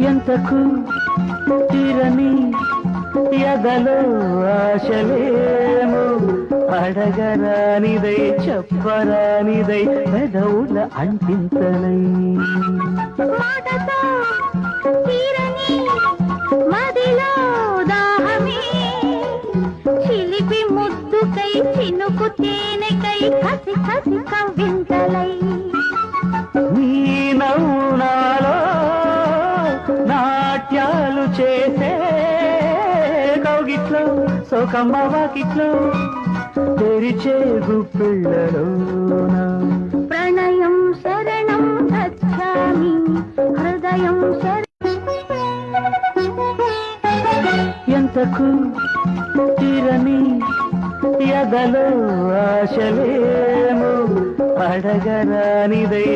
ఎంతకు తీరని ఎదలో ఆశలేము అడగరానిదై చెప్పరానిదై పెదవుల అంటింతలై మాటతో తీరని మదిలో దాహమే చిలిపి ముద్దుకై చినుకు తేనెకై కసి కసి కవ్వింతలై నీ నవ్వునాలో నాట్యాలు చేసే కౌగిట్లో సోకమ్మ వాకిట్లో తెరిచే గుప్పిళ్ళలోన ప్రణయం శరణం గచ్ఛామి హృదయం ఎంతకు తీరని ఎదలో ఆశలేము అడగరానిదై